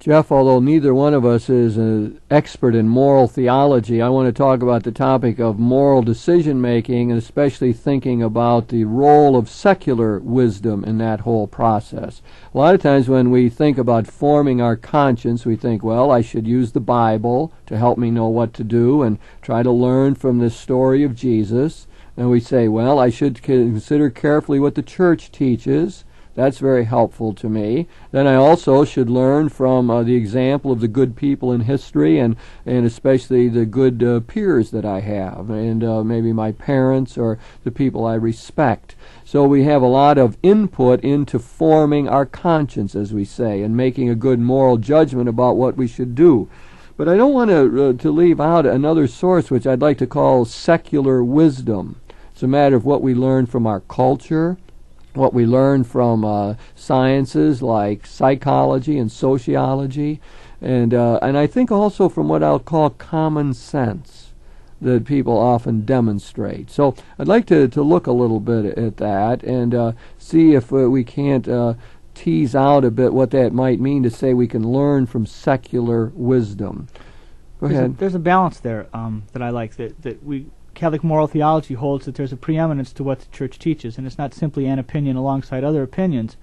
Jeff, although neither one of us is an expert in moral theology, I want to talk about the topic of moral decision-making, and especially thinking about the role of secular wisdom in that whole process. A lot of times when we think about forming our conscience, we think, well, I should use the Bible to help me know what to do and try to learn from the story of Jesus. And we say, well, I should consider carefully what the church teaches. That's very helpful to me. Then I also should learn from the example of the good people in history, and especially the good peers that I have, and maybe my parents or the people I respect. So we have a lot of input into forming our conscience, as we say, and making a good moral judgment about what we should do. But I don't want to leave out another source which I'd like to call secular wisdom. It's a matter of what we learn from our culture, what we learn from sciences like psychology and sociology, and I think also from what I'll call common sense that people often demonstrate. So I'd like to look a little bit at that and see if we can't tease out a bit what that might mean to say we can learn from secular wisdom. Go ahead. There's a balance there that I like, that we Catholic moral theology holds that there's a preeminence to what the Church teaches, and it's not simply an opinion alongside other opinions,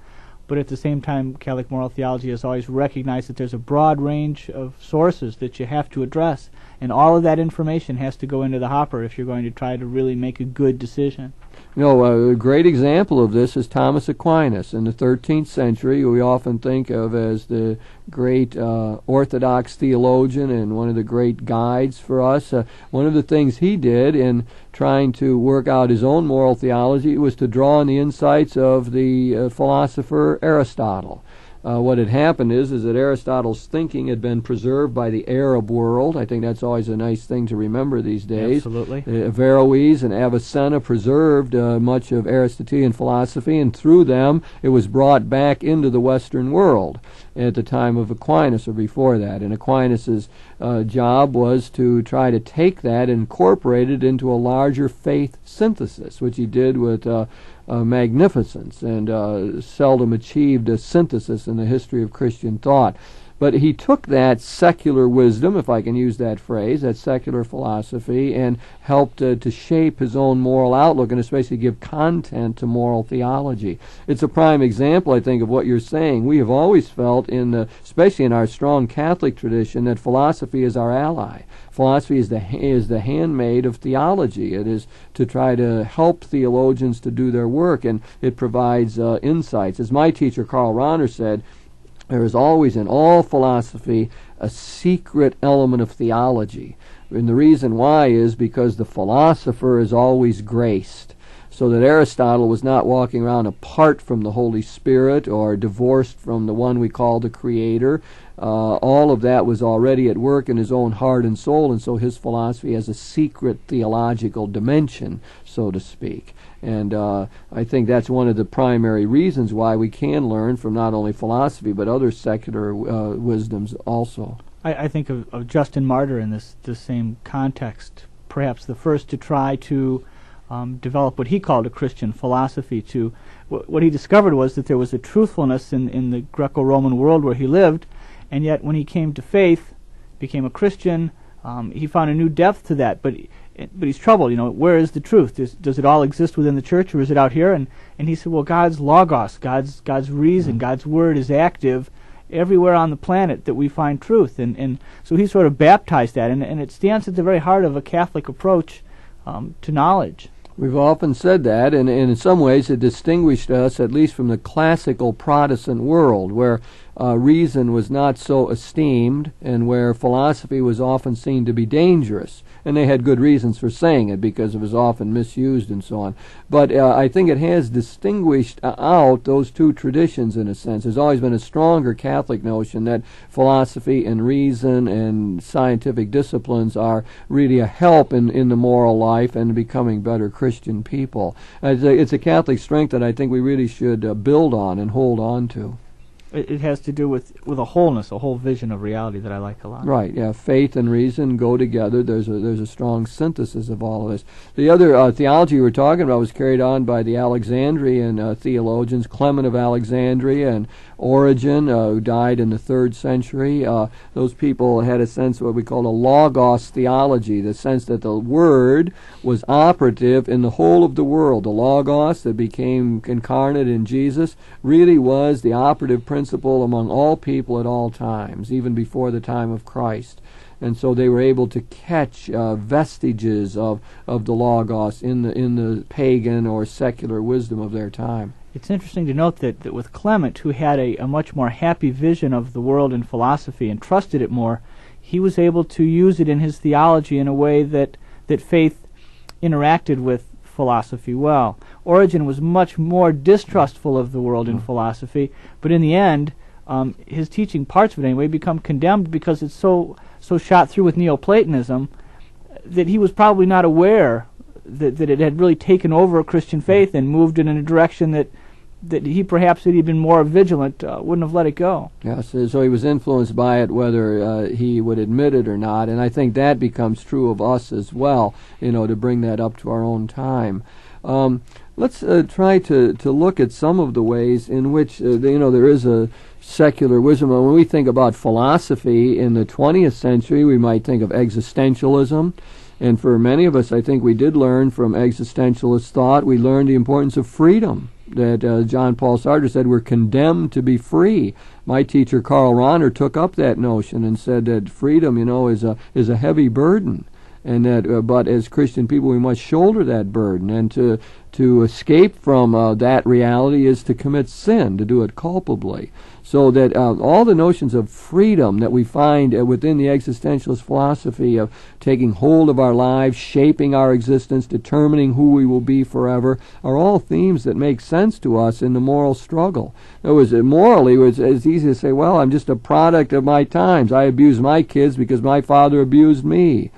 but at the same time Catholic moral theology has always recognized that there's a broad range of sources that you have to address, and all of that information has to go into the hopper if you're going to try to really make a good decision. You know, a great example of this is Thomas Aquinas. In the 13th century, we often think of as the great Orthodox theologian and one of the great guides for us. One of the things he did in trying to work out his own moral theology was to draw on the insights of the philosopher Aristotle. What had happened is that Aristotle's thinking had been preserved by the Arab world. I think that's always a nice thing to remember these days. Absolutely. Averroes and Avicenna preserved much of Aristotelian philosophy, and through them it was brought back into the Western world at the time of Aquinas or before that. And Aquinas' job was to try to take that and incorporate it into a larger faith synthesis, which he did with magnificence, and seldom achieved a synthesis in the history of Christian thought. But he took that secular wisdom, if I can use that phrase, that secular philosophy, and helped to shape his own moral outlook, and especially give content to moral theology. It's a prime example, I think, of what you're saying. We have always felt, especially in our strong Catholic tradition, that philosophy is our ally. Philosophy is the handmaid of theology. It is to try to help theologians to do their work, and it provides insights. As my teacher, Karl Rahner, said, there is always in all philosophy a secret element of theology. And the reason why is because the philosopher is always graced. So that Aristotle was not walking around apart from the Holy Spirit or divorced from the one we call the Creator. All of that was already at work in his own heart and soul, and so his philosophy has a secret theological dimension, so to speak. And I think that's one of the primary reasons why we can learn from not only philosophy but other secular wisdoms also. I think of Justin Martyr in this same context, perhaps the first to try to develop what he called a Christian philosophy. What he discovered was that there was a truthfulness in the Greco-Roman world where he lived, and yet when he came to faith, became a Christian, he found a new depth to that. But he's troubled. Where is the truth? Does it all exist within the church, or is it out here? And he said, well, God's logos, God's reason, God's word is active everywhere on the planet that we find truth. And so he sort of baptized that, and it stands at the very heart of a Catholic approach to knowledge. We've often said that, and in some ways it distinguished us, at least from the classical Protestant world, where reason was not so esteemed and where philosophy was often seen to be dangerous. And they had good reasons for saying it because it was often misused and so on. But I think it has distinguished out those two traditions in a sense. There's always been a stronger Catholic notion that philosophy and reason and scientific disciplines are really a help in the moral life and becoming better Christian people. It's a Catholic strength that I think we really should build on and hold on to. It has to do with a wholeness, a whole vision of reality that I like a lot. Right, yeah. Faith and reason go together. There's a strong synthesis of all of this. The other theology we were talking about was carried on by the Alexandrian theologians, Clement of Alexandria and Origen, who died in the 3rd century. Those people had a sense of what we call a logos theology, the sense that the Word was operative in the whole of the world. The logos that became incarnate in Jesus really was the operative principle among all people at all times, even before the time of Christ. And so they were able to catch vestiges of the Logos in the pagan or secular wisdom of their time. It's interesting to note that with Clement, who had a much more happy vision of the world and philosophy and trusted it more, he was able to use it in his theology in a way that faith interacted with philosophy well. Origen was much more distrustful of the world and philosophy, but in the end, his teaching, parts of it anyway, become condemned because it's so shot through with Neoplatonism that he was probably not aware that it had really taken over Christian faith and moved it in a direction that he perhaps, had he been more vigilant, wouldn't have let it go. Yes, so he was influenced by it whether he would admit it or not, and I think that becomes true of us as well, to bring that up to our own time. Let's try to look at some of the ways in which there is a secular wisdom. When we think about philosophy in the 20th century, we might think of existentialism. And for many of us, I think we did learn from existentialist thought, we learned the importance of freedom. That John Paul Sartre said we're condemned to be free. My teacher, Karl Rahner, took up that notion and said that freedom, is a heavy burden. And that, but as Christian people, we must shoulder that burden, and to escape from that reality is to commit sin, to do it culpably. So that all the notions of freedom that we find within the existentialist philosophy of taking hold of our lives, shaping our existence, determining who we will be forever, are all themes that make sense to us in the moral struggle. In other words, morally, it's easy to say, well, I'm just a product of my times. I abused my kids because my father abused me.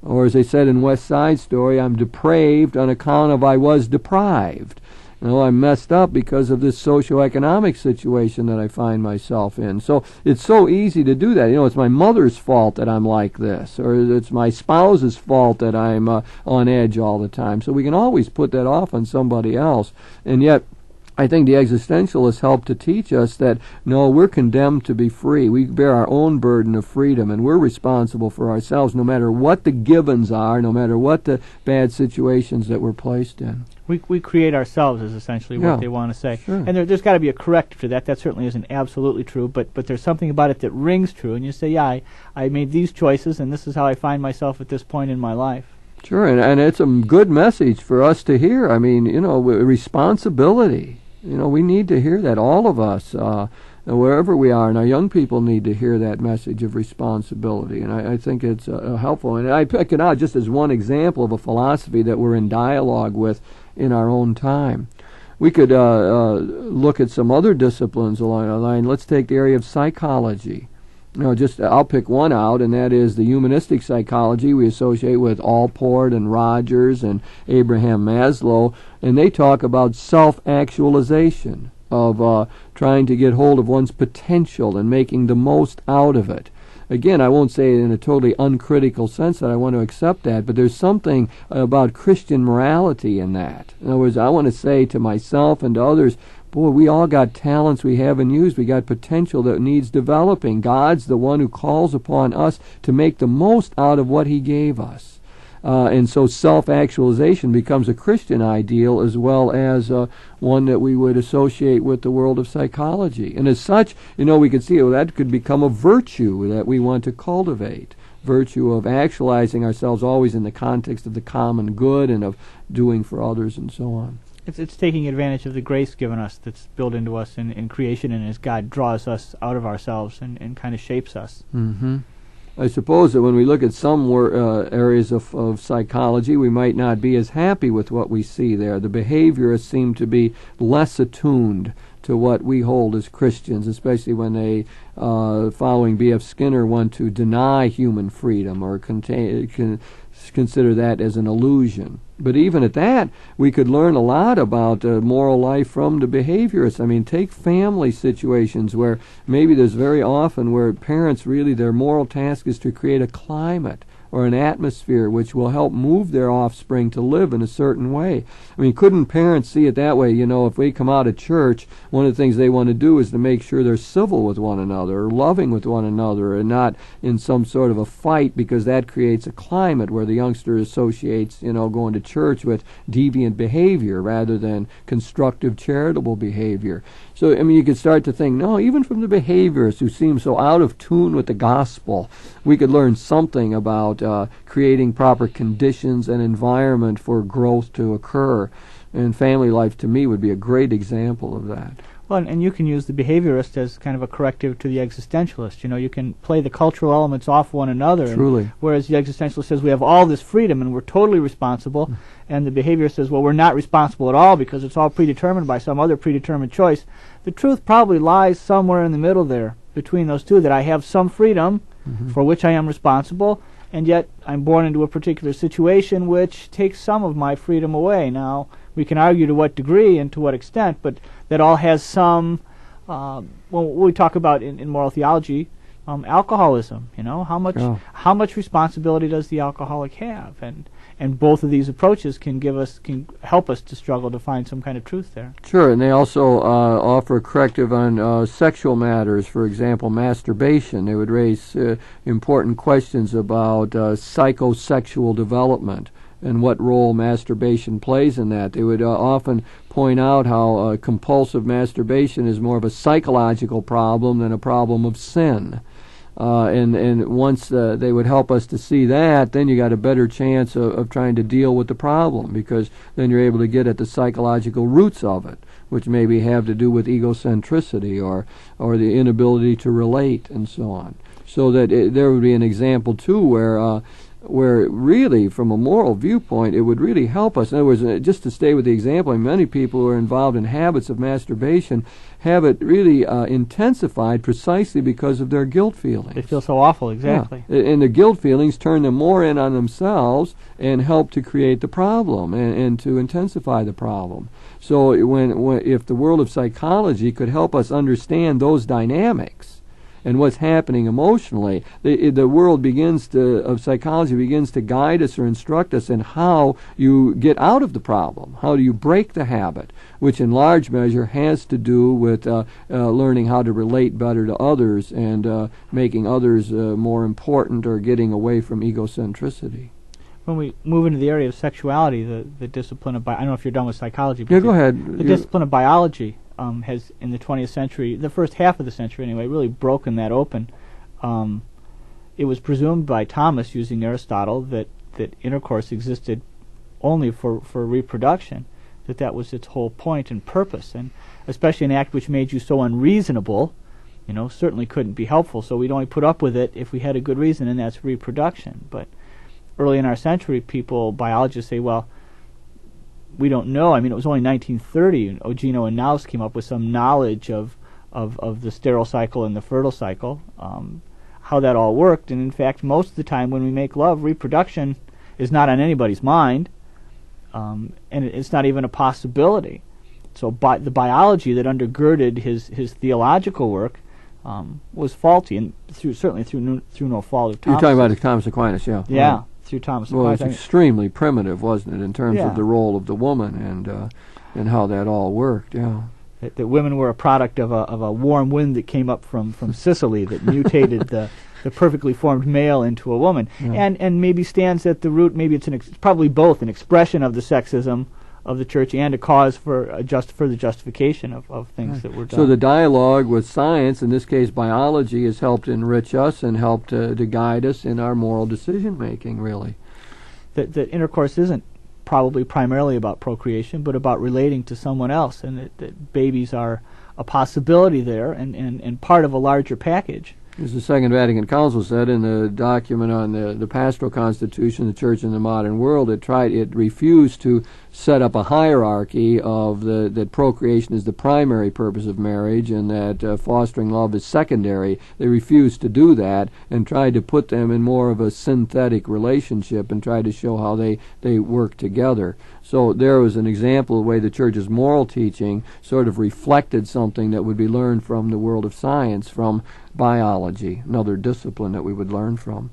Or as they said in West Side Story, I'm depraved on account of I was deprived. I'm messed up because of this socioeconomic situation that I find myself in. So it's so easy to do that. It's my mother's fault that I'm like this, or it's my spouse's fault that I'm on edge all the time. So we can always put that off on somebody else. And yet, I think the existentialists help to teach us that, no, we're condemned to be free. We bear our own burden of freedom, and we're responsible for ourselves no matter what the givens are, no matter what the bad situations that we're placed in. We create ourselves is essentially what they want to say. Sure. And there's got to be a corrective to that. That certainly isn't absolutely true, but there's something about it that rings true, and you say, yeah, I made these choices, and this is how I find myself at this point in my life. Sure, and it's a good message for us to hear. I mean, responsibility. We need to hear that, all of us, wherever we are, and our young people need to hear that message of responsibility, and I think it's helpful. And I pick it out just as one example of a philosophy that we're in dialogue with in our own time. We could look at some other disciplines along the line. Let's take the area of psychology. I'll pick one out, and that is the humanistic psychology we associate with Allport and Rogers and Abraham Maslow, and they talk about self-actualization, of trying to get hold of one's potential and making the most out of it. Again, I won't say it in a totally uncritical sense that I want to accept that, but there's something about Christian morality in that. In other words, I want to say to myself and to others, boy, we all got talents we haven't used. We got potential that needs developing. God's the one who calls upon us to make the most out of what He gave us. And so self-actualization becomes a Christian ideal as well as one that we would associate with the world of psychology. And as such, we could see that could become a virtue that we want to cultivate. Virtue of actualizing ourselves always in the context of the common good and of doing for others and so on. It's taking advantage of the grace given us that's built into us in creation, and as God draws us out of ourselves and kind of shapes us. Mm-hmm. I suppose that when we look at some areas of psychology, we might not be as happy with what we see there. The behaviorists seem to be less attuned to what we hold as Christians, especially when they, following B.F. Skinner, want to deny human freedom or consider that as an illusion. But even at that, we could learn a lot about moral life from the behaviorists. I mean, take family situations where maybe there's very often where parents really, their moral task is to create a climate or an atmosphere which will help move their offspring to live in a certain way. I mean, couldn't parents see it that way? You know, if we come out of church, one of the things they want to do is to make sure they're civil with one another, or loving with one another, and not in some sort of a fight, because that creates a climate where the youngster associates, you know, going to church with deviant behavior rather than constructive, charitable behavior. So, I mean, you could start to think, no, even from the behaviorists who seem so out of tune with the gospel, we could learn something about creating proper conditions and environment for growth to occur. And family life, to me, would be a great example of that. Well, and you can use the behaviorist as kind of a corrective to the existentialist. You know, you can play the cultural elements off one another. Truly. Whereas the existentialist says we have all this freedom and we're totally responsible, and the behaviorist says, well, we're not responsible at all because it's all predetermined by some other predetermined choice. The truth probably lies somewhere in the middle there between those two, that I have some freedom for which I am responsible, and yet I'm born into a particular situation which takes some of my freedom away. Now, we can argue to what degree and to what extent, but that all has some, well, we talk about in moral theology, alcoholism. You know, how much responsibility does the alcoholic have? And both of these approaches can help us to struggle to find some kind of truth there. Sure, and they also offer a corrective on sexual matters. For example, masturbation. They would raise important questions about psychosexual development and what role masturbation plays in that. They would often point out how compulsive masturbation is more of a psychological problem than a problem of sin. And once they would help us to see that, then you got a better chance of trying to deal with the problem, because then you're able to get at the psychological roots of it, which maybe have to do with egocentricity or the inability to relate and so on. So that there would be an example too where really, from a moral viewpoint, it would really help us. In other words, just to stay with the example, many people who are involved in habits of masturbation have it really intensified precisely because of their guilt feelings. They feel so awful, exactly. Yeah. And the guilt feelings turn them more in on themselves and help to create the problem and to intensify the problem. So if the world of psychology could help us understand those dynamics and what's happening emotionally, the world of psychology begins to guide us or instruct us in how you get out of the problem. How do you break the habit, which in large measure has to do with learning how to relate better to others and making others more important, or getting away from egocentricity. When we move into the area of sexuality, the discipline of I don't know if you're done with psychology, but yeah, go ahead. The discipline of biology has, in the 20th century, the first half of the century anyway, really broken that open. It was presumed by Thomas, using Aristotle, that intercourse existed only for reproduction, that was its whole point and purpose, and especially an act which made you so unreasonable, you know, certainly couldn't be helpful, so we'd only put up with it if we had a good reason, and that's reproduction. But early in our century, biologists say, well, we don't know. I mean, it was only 1930, and Ogino and Naus came up with some knowledge of the sterile cycle and the fertile cycle, how that all worked. And in fact, most of the time when we make love, reproduction is not on anybody's mind, and it's not even a possibility. So the biology that undergirded his theological work was faulty, and certainly through no fault of Thomas. You're talking about Thomas Aquinas, yeah. Yeah. Right. Through Thomas Well, Aquinas. it's extremely primitive, wasn't it, in terms of the role of the woman and how that all worked, yeah. That women were a product of a warm wind that came up from Sicily that mutated the perfectly formed male into a woman, and maybe stands at the root. Maybe it's probably both an expression of the sexism of the church and a cause for the justification of things that were done. So the dialogue with science, in this case biology, has helped enrich us and helped to guide us in our moral decision making, really. That intercourse isn't probably primarily about procreation, but about relating to someone else, and that babies are a possibility there and part of a larger package. As the Second Vatican Council said in the document on the pastoral constitution, the Church in the modern world, it refused to set up a hierarchy of that procreation is the primary purpose of marriage and that fostering love is secondary. They refused to do that and tried to put them in more of a synthetic relationship and tried to show how they work together. So there was an example of the way the Church's moral teaching sort of reflected something that would be learned from the world of science, from biology, another discipline that we would learn from.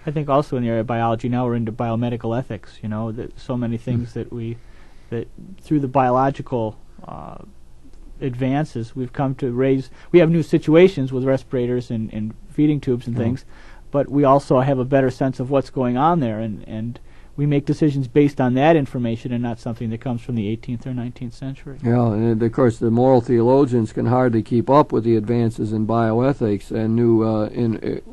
I think also in the area of biology now we're into biomedical ethics. That so many things that through the biological advances we've come to raise. We have new situations with respirators and feeding tubes and things, but we also have a better sense of what's going on there, and we make decisions based on that information and not something that comes from the 18th or 19th century. Yeah, and of course the moral theologians can hardly keep up with the advances in bioethics and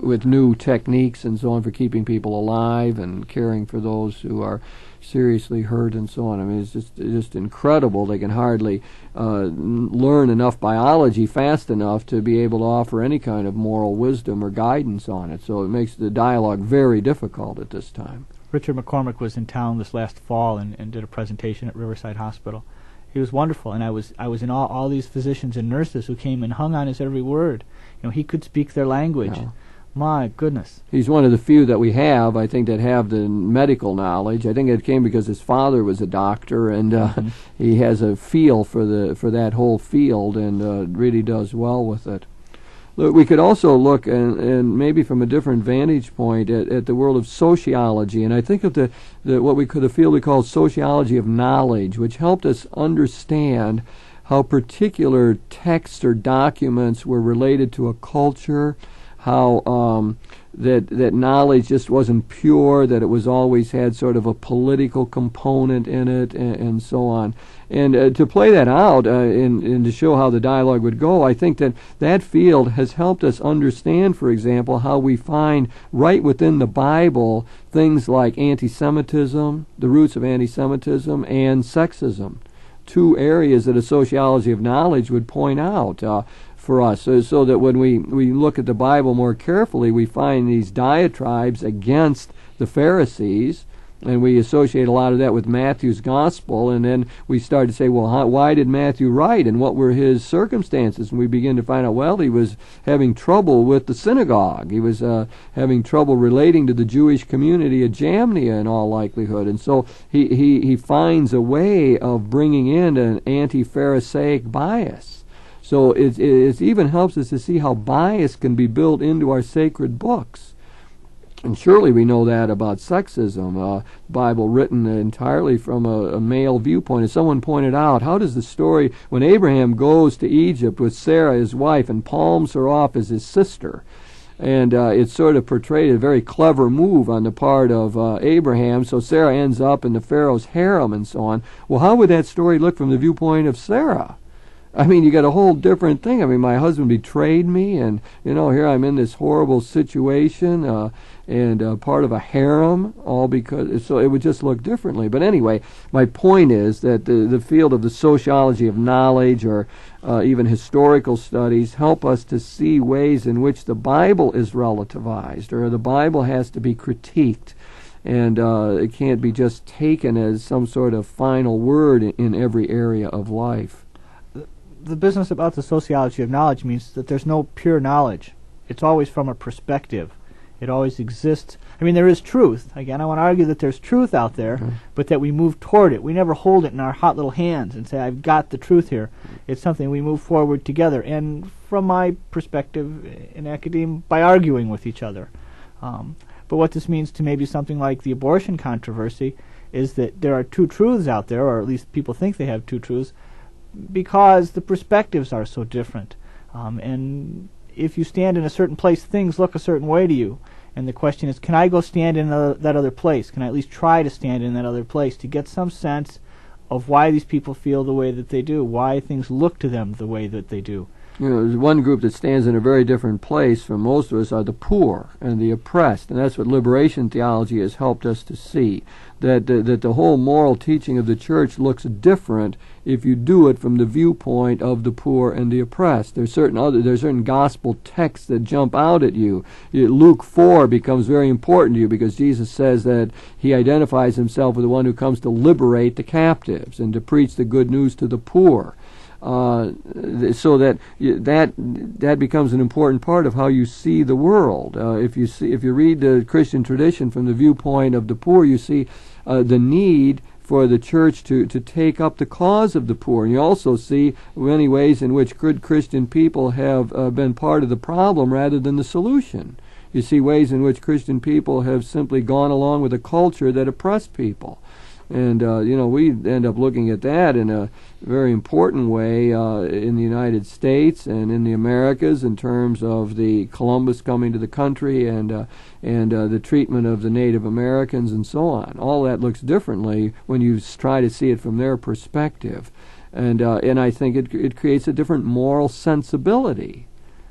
with new techniques and so on for keeping people alive and caring for those who are seriously hurt and so on. I mean, it's just incredible. They can hardly learn enough biology fast enough to be able to offer any kind of moral wisdom or guidance on it. So it makes the dialogue very difficult at this time. Richard McCormick was in town this last fall and did a presentation at Riverside Hospital. He was wonderful, and I was in all these physicians and nurses who came and hung on his every word. He could speak their language. Yeah. My goodness. He's one of the few that we have, I think, that have the medical knowledge. I think it came because his father was a doctor, and he has a feel for that whole field and really does well with it. Look, we could also look, and maybe from a different vantage point, at the world of sociology, and I think of what we could a field we call sociology of knowledge, which helped us understand how particular texts or documents were related to a culture, how that knowledge just wasn't pure, that it was always had sort of a political component in it, and so on. And to play that out and to show how the dialogue would go, I think that field has helped us understand, for example, how we find right within the Bible things like anti-Semitism, the roots of anti-Semitism, and sexism, two areas that a sociology of knowledge would point out for us, so that when we look at the Bible more carefully, we find these diatribes against the Pharisees, and we associate a lot of that with Matthew's gospel, and then we start to say, well, why did Matthew write, and what were his circumstances? And we begin to find out, well, he was having trouble with the synagogue. He was having trouble relating to the Jewish community at Jamnia in all likelihood, and so he finds a way of bringing in an anti-Pharisaic bias. So it even helps us to see how bias can be built into our sacred books. And surely we know that about sexism, Bible written entirely from a male viewpoint. As someone pointed out, how does the story, when Abraham goes to Egypt with Sarah, his wife, and palms her off as his sister, and it's sort of portrayed a very clever move on the part of Abraham, so Sarah ends up in the Pharaoh's harem and so on. Well, how would that story look from the viewpoint of Sarah? I mean, you got a whole different thing. I mean, my husband betrayed me, and, here I'm in this horrible situation, and part of a harem, all because, so it would just look differently. But anyway, my point is that the field of the sociology of knowledge, or even historical studies, help us to see ways in which the Bible is relativized, or the Bible has to be critiqued, and it can't be just taken as some sort of final word in every area of life. The business about the sociology of knowledge means that there's no pure knowledge. It's always from a perspective. It always exists. I mean, there is truth. Again, I want to argue that there's truth out there, but that we move toward it. We never hold it in our hot little hands and say, I've got the truth here. It's something we move forward together. And from my perspective in academia, by arguing with each other. But what this means to maybe something like the abortion controversy is that there are two truths out there, or at least people think they have two truths, because the perspectives are so different. And if you stand in a certain place, things look a certain way to you. And the question is, can I go stand in that other place? Can I at least try to stand in that other place to get some sense of why these people feel the way that they do, why things look to them the way that they do? One group that stands in a very different place from most of us are the poor and the oppressed, and that's what liberation theology has helped us to see, that the whole moral teaching of the Church looks different if you do it from the viewpoint of the poor and the oppressed. There's certain gospel texts that jump out at you. Luke 4 becomes very important to you because Jesus says that he identifies himself with the one who comes to liberate the captives and to preach the good news to the poor. So that becomes an important part of how you see the world. If you read the Christian tradition from the viewpoint of the poor, you see the need for the Church to take up the cause of the poor. And you also see many ways in which good Christian people have been part of the problem rather than the solution. You see ways in which Christian people have simply gone along with a culture that oppressed people. And, we end up looking at that in a very important way in the United States and in the Americas in terms of the Columbus coming to the country and the treatment of the Native Americans and so on. All that looks differently when you try to see it from their perspective. And I think it creates a different moral sensibility.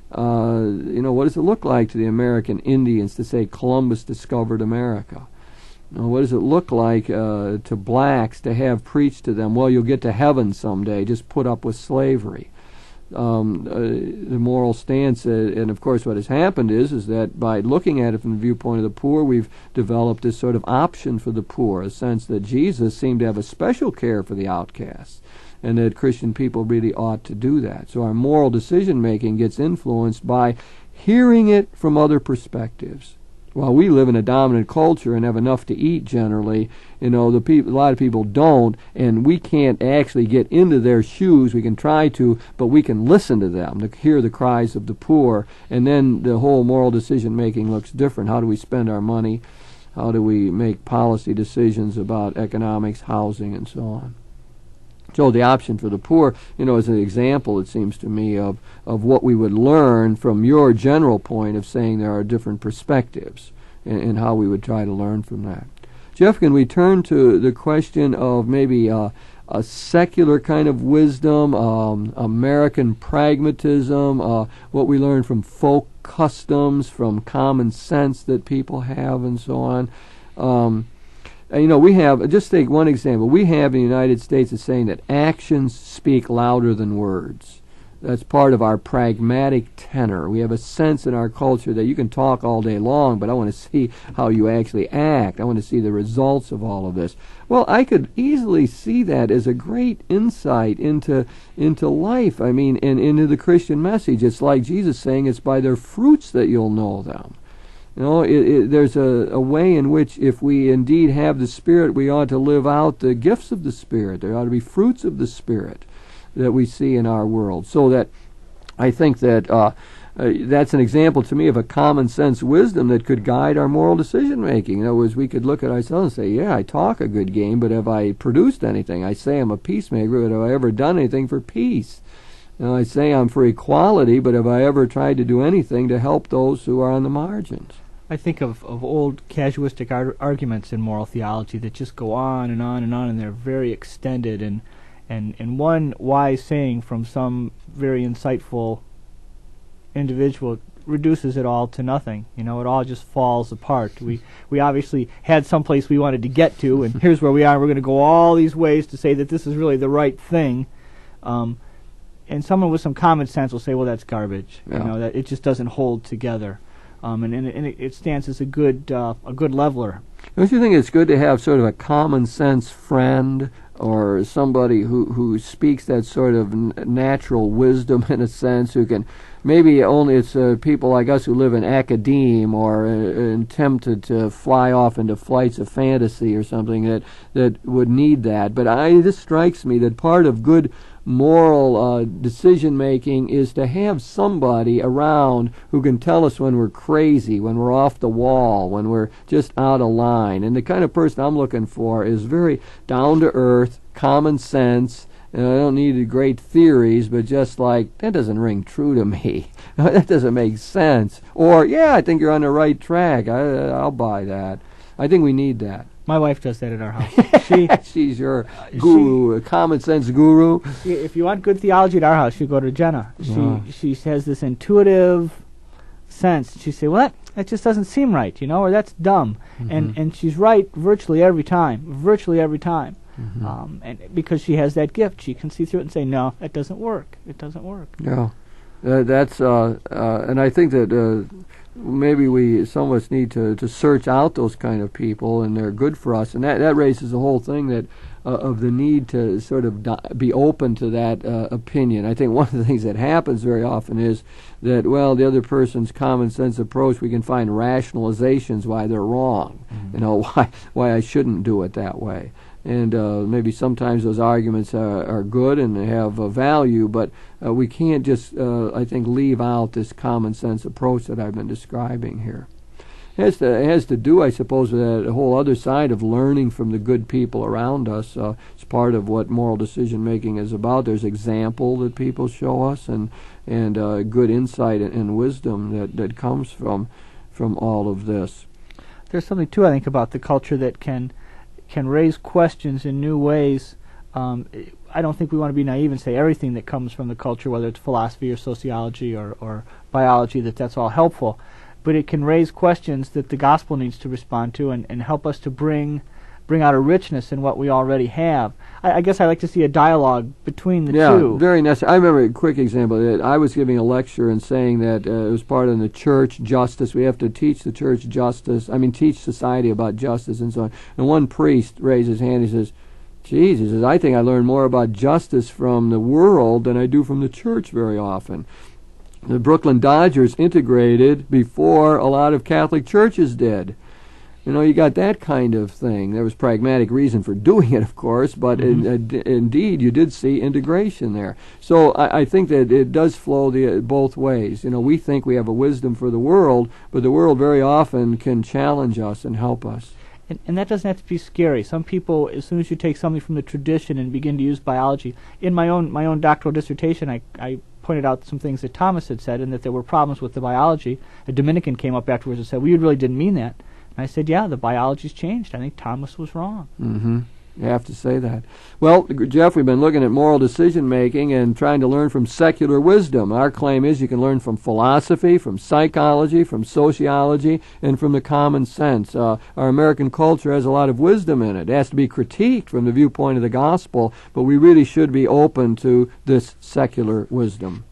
What does it look like to the American Indians to say Columbus discovered America? What does it look like to blacks to have preached to them, well, you'll get to heaven someday, just put up with slavery? The moral stance, and of course what has happened is that by looking at it from the viewpoint of the poor, we've developed this sort of option for the poor, a sense that Jesus seemed to have a special care for the outcasts, and that Christian people really ought to do that. So our moral decision-making gets influenced by hearing it from other perspectives. While we live in a dominant culture and have enough to eat generally, a lot of people don't, and we can't actually get into their shoes. We can try to, but we can listen to them, to hear the cries of the poor, and then the whole moral decision-making looks different. How do we spend our money? How do we make policy decisions about economics, housing, and so on? So the option for the poor, is an example, it seems to me, of what we would learn from your general point of saying there are different perspectives and how we would try to learn from that. Jeff, can we turn to the question of maybe a secular kind of wisdom, American pragmatism, what we learn from folk customs, from common sense that people have, and so on? We have, just take one example, we have in the United States a saying that actions speak louder than words. That's part of our pragmatic tenor. We have a sense in our culture that you can talk all day long, but I want to see how you actually act. I want to see the results of all of this. Well, I could easily see that as a great insight into life. I mean, and into the Christian message. It's like Jesus saying it's by their fruits that you'll know them. There's a way in which if we indeed have the Spirit, we ought to live out the gifts of the Spirit. There ought to be fruits of the Spirit that we see in our world. So that I think that that's an example to me of a common sense wisdom that could guide our moral decision making. In other words, we could look at ourselves and say, yeah, I talk a good game, but have I produced anything? I say I'm a peacemaker, but have I ever done anything for peace? I say I'm for equality, but have I ever tried to do anything to help those who are on the margins? I think of old casuistic arguments in moral theology that just go on and on and on, and they're very extended. And one wise saying from some very insightful individual reduces it all to nothing. It all just falls apart. We obviously had some place we wanted to get to, and here's where we are. We're going to go all these ways to say that this is really the right thing. And someone with some common sense will say, well, that's garbage. Yeah. That it just doesn't hold together. And it stands as a good leveler. Don't you think it's good to have sort of a common sense friend or somebody who speaks that sort of natural wisdom in a sense, who can maybe only it's people like us who live in academe or tempted to fly off into flights of fantasy or something that would need that. But this strikes me that part of good moral decision-making is to have somebody around who can tell us when we're crazy, when we're off the wall, when we're just out of line. And the kind of person I'm looking for is very down-to-earth, common sense. I don't need great theories, but just like, that doesn't ring true to me. That doesn't make sense. Or, yeah, I think you're on the right track. I'll buy that. I think we need that. My wife does that at our house. She's your guru, a common sense guru. If you want good theology at our house, you go to Jenna. She has this intuitive sense. She say, "Well, that just doesn't seem right, or that's dumb." And she's right virtually every time. And because she has that gift, she can see through it and say, "No, that doesn't work. It doesn't work." Yeah, that's and I think that maybe some of us need to search out those kind of people, and they're good for us. And that raises the whole thing that of the need to sort of be open to that opinion. I think one of the things that happens very often is that, well, the other person's common sense approach, we can find rationalizations why they're wrong, why I shouldn't do it that way. And maybe sometimes those arguments are good and they have value, but we can't just, I think, leave out this common sense approach that I've been describing here. It has to do, I suppose, with that whole other side of learning from the good people around us. It's part of what moral decision making is about. There's example that people show us, and good insight and wisdom that comes from all of this. There's something too, I think, about the culture that can raise questions in new ways. I don't think we want to be naive and say everything that comes from the culture, whether it's philosophy or sociology or biology, that's all helpful. But it can raise questions that the gospel needs to respond to and help us to bring out a richness in what we already have. I guess I like to see a dialogue between the two. Yeah, very necessary. I remember a quick example. I was giving a lecture and saying that it was part of the church justice. We have to teach the church justice. Teach society about justice and so on. And one priest raised his hand and he says, "Geez," he says, "I think I learn more about justice from the world than I do from the church very often." The Brooklyn Dodgers integrated before a lot of Catholic churches did. You got that kind of thing. There was pragmatic reason for doing it, of course, but indeed you did see integration there. So I think that it does flow both ways. We think we have a wisdom for the world, but the world very often can challenge us and help us. And that doesn't have to be scary. Some people, as soon as you take something from the tradition and begin to use biology, in my own doctoral dissertation, I pointed out some things that Thomas had said and that there were problems with the biology. A Dominican came up afterwards and said, "Well, you really didn't mean that." And I said, "Yeah, the biology's changed. I think Thomas was wrong." Mm-hmm. You have to say that. Well, Jeff, we've been looking at moral decision-making and trying to learn from secular wisdom. Our claim is you can learn from philosophy, from psychology, from sociology, and from the common sense. Our American culture has a lot of wisdom in it. It has to be critiqued from the viewpoint of the gospel, but we really should be open to this secular wisdom.